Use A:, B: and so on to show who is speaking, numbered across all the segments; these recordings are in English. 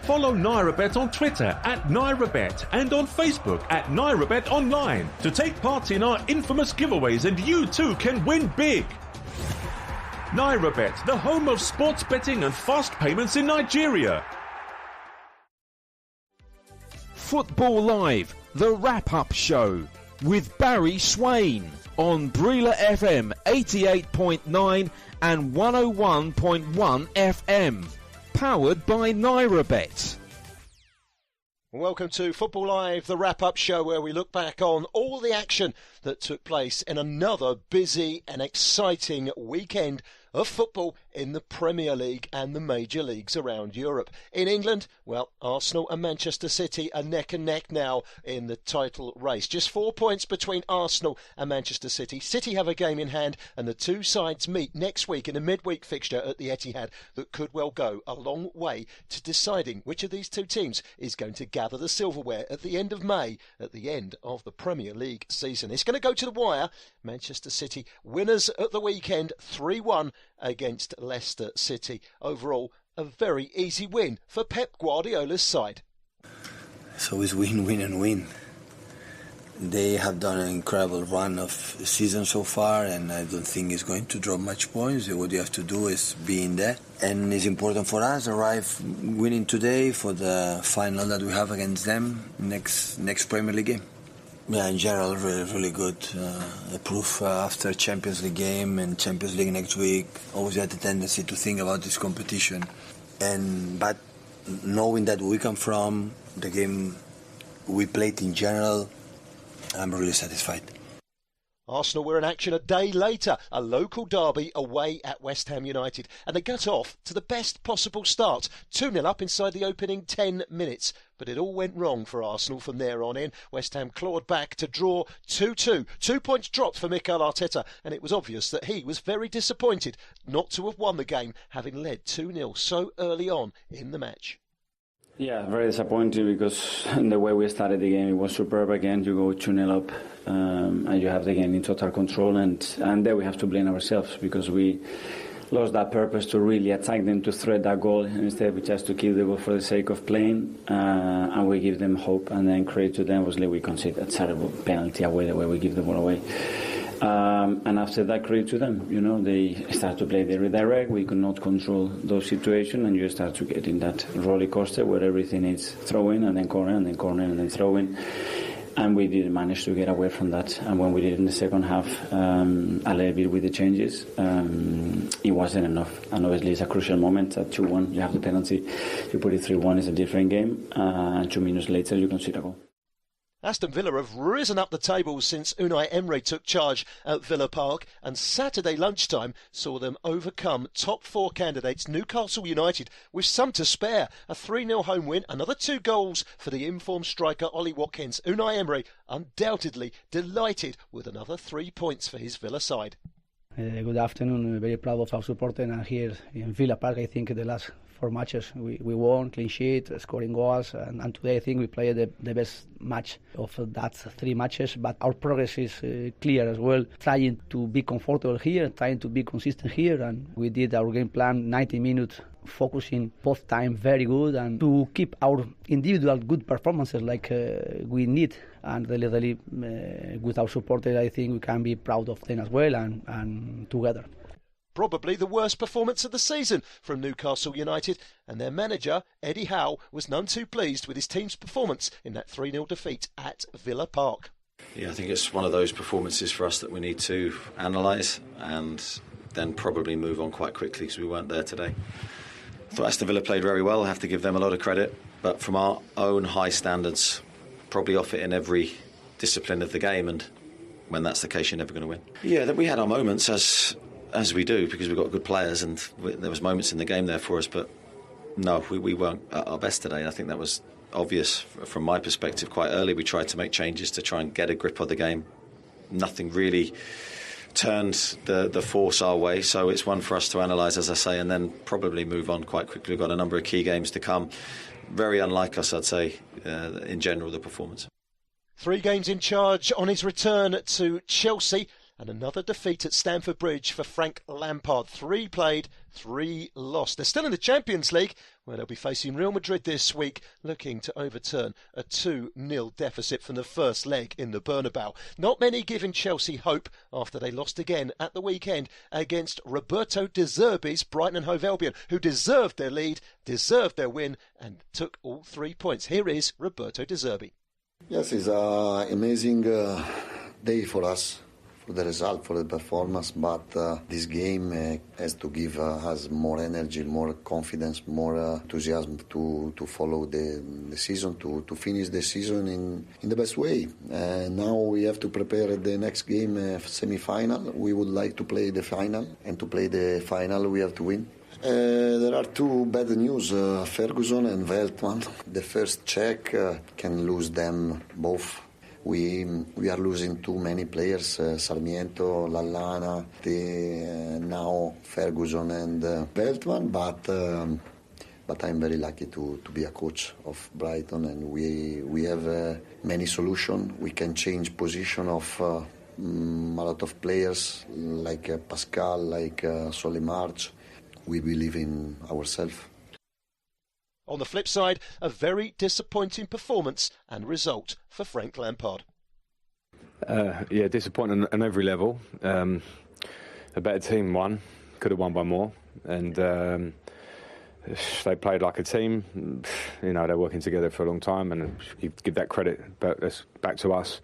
A: Follow NairaBet on Twitter @NairaBet and on Facebook @NairaBet Online to take part in our infamous giveaways, and you too can win big. NairaBet, the home of sports betting and fast payments in Nigeria.
B: Football Live, the wrap-up show with Barry Swain on Breela FM 88.9 and 101.1 FM. Powered by NairaBet.
C: Welcome to Football Live, the wrap-up show where we look back on all the action that took place in another busy and exciting weekend of football in the Premier League and the major leagues around Europe. In England, well, Arsenal and Manchester City are neck and neck now in the title race. Just 4 points between Arsenal and Manchester City. City have a game in hand, and the two sides meet next week in a midweek fixture at the Etihad that could well go a long way to deciding which of these two teams is going to gather the silverware at the end of May, at the end of the Premier League season. It's going to go to the wire. Manchester City winners at the weekend, 3-1 against Leicester City. Overall, a very easy win for Pep Guardiola's side.
D: It's always win, win and win. They have done an incredible run of the season so far, and I don't think it's going to drop much points. What you have to do is be in there. And it's important for us arrive winning today for the final that we have against them next Premier League game. Yeah, in general, really, really good. The proof after Champions League game and Champions League next week, always had the tendency to think about this competition. But knowing that we come from the game we played in general, I'm really satisfied.
C: Arsenal were in action a day later, a local derby away at West Ham United, and they got off to the best possible start, 2-0 up inside the opening 10 minutes. But it all went wrong for Arsenal from there on in. West Ham clawed back to draw 2-2. 2 points dropped for Mikel Arteta, and it was obvious that he was very disappointed not to have won the game, having led 2-0 so early on in the match.
E: Yeah, very disappointing because the way we started the game, it was superb again. You go 2-0 up and you have the game in total control, and there we have to blame ourselves because we lost that purpose to really attack them, to thread that goal, and instead we just to keep the ball for the sake of playing, and we give them hope and then credit to them. Obviously we concede a terrible penalty away, the way we give the ball away. And after that, credit to them. You know, they start to play the redirect. We could not control those situations, and you start to get in that roller coaster where everything is throwing and then corner and then corner and then throwing. And we didn't manage to get away from that. And when we did in the second half, a little bit with the changes, it wasn't enough. And obviously it's a crucial moment at 2-1. You have the penalty. You put it 3-1, it's a different game. And 2 minutes later, you concede a goal.
C: Aston Villa have risen up the tables since Unai Emery took charge at Villa Park, and Saturday lunchtime saw them overcome top 4 candidates Newcastle United with some to spare. A 3-0 home win, another 2 goals for the informed striker Ollie Watkins. Unai Emery undoubtedly delighted with another 3 points for his Villa side.
F: Good afternoon. Very proud of our supporters, and here in Villa Park I think the last 4 matches we won, clean sheet, scoring goals, and today I think we played the best match of that 3 matches, but our progress is clear as well, trying to be comfortable here, trying to be consistent here, and we did our game plan 90 minutes focusing both time very good, and to keep our individual good performances like we need, and really with our supporters I think we can be proud of them as well, and together.
C: Probably the worst performance of the season from Newcastle United, and their manager, Eddie Howe, was none too pleased with his team's performance in that 3-0 defeat at Villa Park.
G: Yeah, I think it's one of those performances for us that we need to analyse and then probably move on quite quickly because we weren't there today. I thought Aston Villa played very well, I have to give them a lot of credit, but from our own high standards, probably off it in every discipline of the game, and when that's the case you're never going to win. Yeah, that we had our moments as we do, because we've got good players, and there was moments in the game there for us, but no, we weren't at our best today. I think that was obvious from my perspective quite early. We tried to make changes to try and get a grip of the game. Nothing really turned the force our way, so it's one for us to analyse, as I say, and then probably move on quite quickly. We've got a number of key games to come. Very unlike us, I'd say, in general, the performance.
C: 3 games in charge on his return to Chelsea. and another defeat at Stamford Bridge for Frank Lampard. 3 played, 3 lost. They're still in the Champions League, where they'll be facing Real Madrid this week, looking to overturn a 2-0 deficit from the first leg in the Bernabeu. Not many giving Chelsea hope after they lost again at the weekend against Roberto De Zerbi's Brighton and Hove Albion, who deserved their lead, deserved their win, and took all 3 points. Here is Roberto De Zerbi.
H: Yes, it's an amazing day for us, for the result, for the performance, but this game has to give us more energy, more confidence, more enthusiasm to follow the season, to finish the season in the best way. Now we have to prepare the next game, semi-final. We would like to play the final, and to play the final we have to win. There are 2 bad news, Ferguson and Veltman. The first check can lose them both. We are losing too many players, Sarmiento, Lallana, now Ferguson and Veltman, but I'm very lucky to be a coach of Brighton, and we have many solutions. We can change position of a lot of players, like Pascal, like Solly March. We believe in ourselves.
C: On the flip side, a very disappointing performance and result for Frank Lampard.
I: Disappointing on every level. A better team won, could have won by more, and they played like a team. You know, they're working together for a long time, and you give that credit back to us.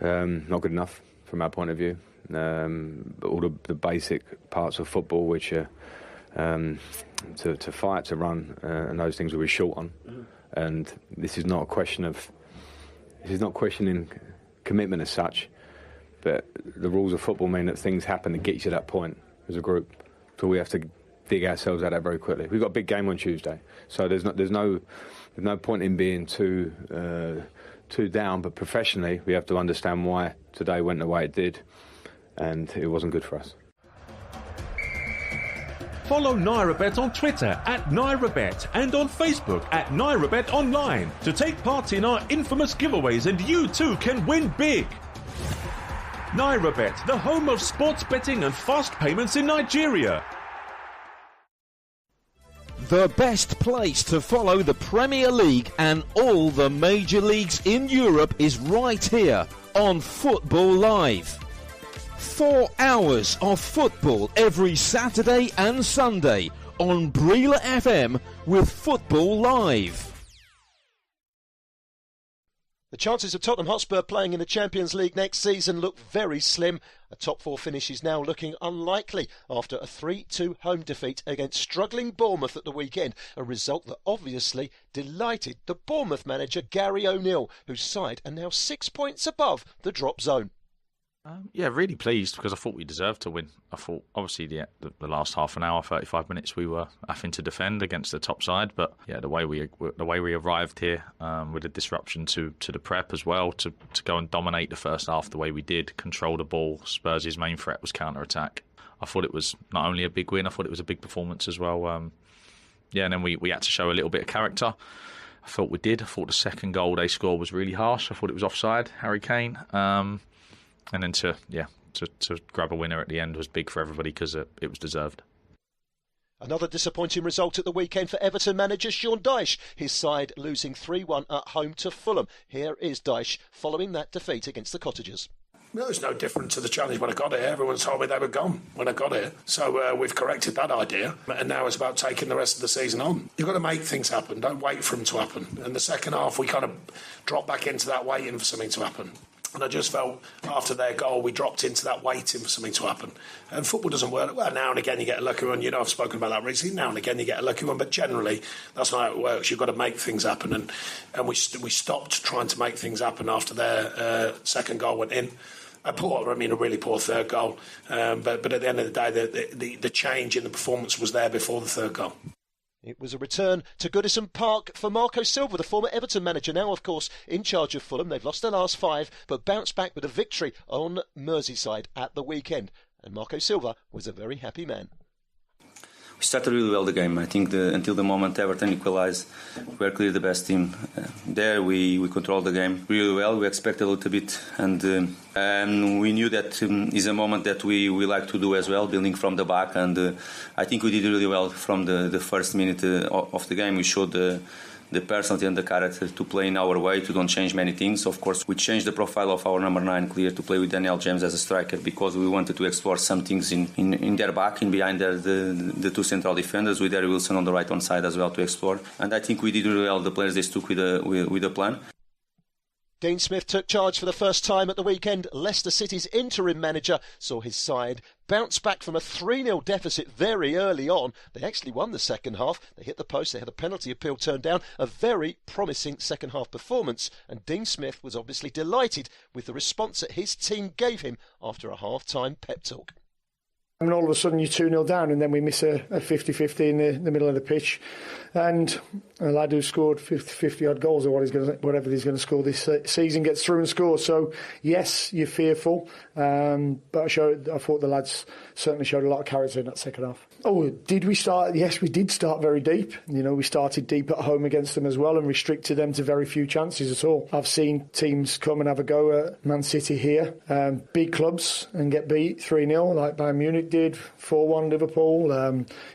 I: Not good enough from our point of view. All the basic parts of football, which are to fight, to run, and those things we were short on. And this is not questioning commitment as such, but the rules of football mean that things happen to get you to that point as a group. So we have to dig ourselves out of that very quickly. We've got a big game on Tuesday, so there's no point in being too down. But professionally, we have to understand why today went the way it did, and it wasn't good for us.
A: Follow NairaBet on Twitter @NairaBet and on Facebook @NairaBet Online to take part in our infamous giveaways, and you too can win big. NairaBet, the home of sports betting and fast payments in Nigeria.
B: The best place to follow the Premier League and all the major leagues in Europe is right here on Football Live. 4 hours of football every Saturday and Sunday on Brila FM with Football Live.
C: The chances of Tottenham Hotspur playing in the Champions League next season look very slim. A top 4 finish is now looking unlikely after a 3-2 home defeat against struggling Bournemouth at the weekend, a result that obviously delighted the Bournemouth manager Gary O'Neill, whose side are now 6 points above the drop zone.
J: Really pleased because I thought we deserved to win. I thought, obviously, the last half an hour, 35 minutes, we were having to defend against the top side. But the way we arrived here with a disruption to the prep as well, to go and dominate the first half the way we did, control the ball. Spurs' main threat was counter-attack. I thought it was not only a big win, I thought it was a big performance as well. And then we had to show a little bit of character. I thought we did. I thought the second goal they scored was really harsh. I thought it was offside, Harry Kane. And then to grab a winner at the end was big for everybody because it was deserved.
C: Another disappointing result at the weekend for Everton manager Sean Dyche, his side losing 3-1 at home to Fulham. Here is Dyche following that defeat against the Cottagers.
K: No, it's no different to the challenge when I got here. Everyone told me they were gone when I got here. So we've corrected that idea. And now it's about taking the rest of the season on. You've got to make things happen. Don't wait for them to happen. In the second half, we kind of dropped back into that waiting for something to happen. And I just felt after their goal, we dropped into that waiting for something to happen. And football doesn't work. Well, now and again you get a lucky one. You know, I've spoken about that recently. Now and again you get a lucky one. But generally, that's not how it works. You've got to make things happen. And we stopped trying to make things happen after their second goal went in. A really poor third goal. But at the end of the day, the change in the performance was there before the third goal.
C: It was a return to Goodison Park for Marco Silva, the former Everton manager, now, of course, in charge of Fulham. They've lost their last 5, but bounced back with a victory on Merseyside at the weekend. And Marco Silva was a very happy man.
L: we started really well the game. I think until the moment Everton equalised, we were clearly the best team. There we controlled the game really well. We expected a little bit, and we knew that is a moment that we like to do as well, building from the back. And I think we did really well from the first minute of the game. We showed the personality and the character to play in our way, to don't change many things. Of course, we changed the profile of our number 9 clear to play with Daniel James as a striker, because we wanted to explore some things in their back, in behind the two central defenders, with Harry Wilson on the right hand side as well to explore. And I think we did really well. The players, they stuck with the plan.
C: Dean Smith took charge for the first time at the weekend. Leicester City's interim manager saw his side bounce back from a 3-0 deficit very early on. They actually won the second half. They hit the post. They had a penalty appeal turned down. A very promising second half performance. And Dean Smith was obviously delighted with the response that his team gave him after a half-time pep talk.
M: And all of a sudden you're 2-0 down, and then we miss a 50-50 in the middle of the pitch. And a lad who scored 50-odd goals, or whatever he's going to score this season, gets through and scores. So, yes, you're fearful. But I thought the lads certainly showed a lot of character in that second half. Oh, did we start? Yes, we did start very deep. You know, we started deep at home against them as well and restricted them to very few chances at all. I've seen teams come and have a go at Man City here, big clubs, and get beat 3-0 like Bayern Munich did, 4-1 Liverpool.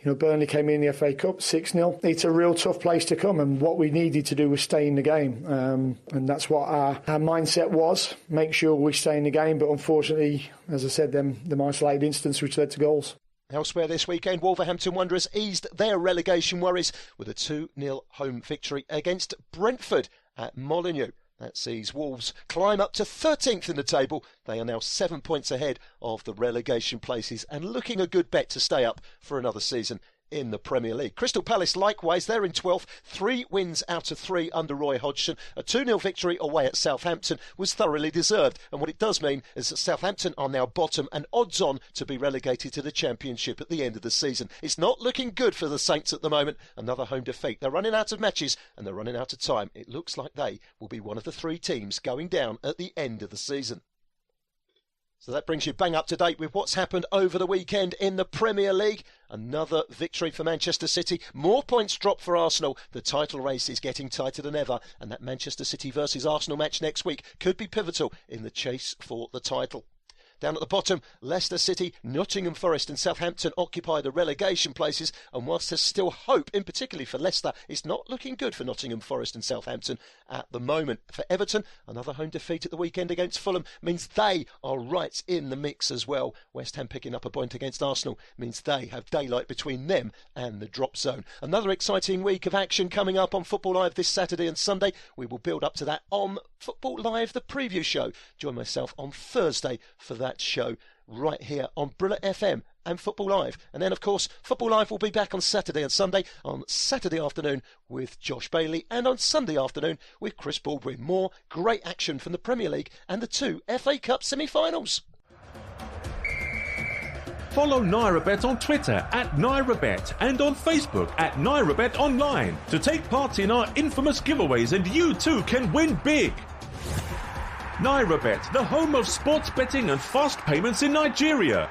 M: Burnley came in the FA Cup 6-0. It's a real tough place to come, and what we needed to do was stay in the game, and that's what our mindset was: make sure we stay in the game. But unfortunately, as I said, them isolated instance which led to goals.
C: Elsewhere this weekend, Wolverhampton Wanderers eased their relegation worries with a 2-0 home victory against Brentford at Molineux. That sees Wolves climb up to 13th in the table. They are now 7 points ahead of the relegation places and looking a good bet to stay up for another season in the Premier League. Crystal Palace, likewise, they're in 12th. 3 wins out of 3 under Roy Hodgson. A 2-0 victory away at Southampton was thoroughly deserved. And what it does mean is that Southampton are now bottom and odds on to be relegated to the Championship at the end of the season. It's not looking good for the Saints at the moment. Another home defeat. They're running out of matches and they're running out of time. It looks like they will be one of the 3 teams going down at the end of the season. So that brings you bang up to date with what's happened over the weekend in the Premier League. Another victory for Manchester City. More points dropped for Arsenal. The title race is getting tighter than ever, and that Manchester City versus Arsenal match next week could be pivotal in the chase for the title. Down at the bottom, Leicester City, Nottingham Forest and Southampton occupy the relegation places, and whilst there's still hope, in particularly for Leicester, it's not looking good for Nottingham Forest and Southampton at the moment. For Everton, another home defeat at the weekend against Fulham means they are right in the mix as well. West Ham picking up a point against Arsenal means they have daylight between them and the drop zone. Another exciting week of action coming up on Football Live this Saturday and Sunday. We will build up to that on Football Live, the preview show. Join myself on Thursday for that show right here on Brilla FM and Football Live. And then, of course, Football Live will be back on Saturday and Sunday. On Saturday afternoon with Josh Bailey, and on Sunday afternoon with Chris Baldwin. More great action from the Premier League and the 2 FA Cup semi-finals.
A: Follow NairaBet on Twitter at NairaBet and on Facebook at NairaBet Online to take part in our infamous giveaways, and you too can win big. NairaBet, the home of sports betting and fast payments in Nigeria.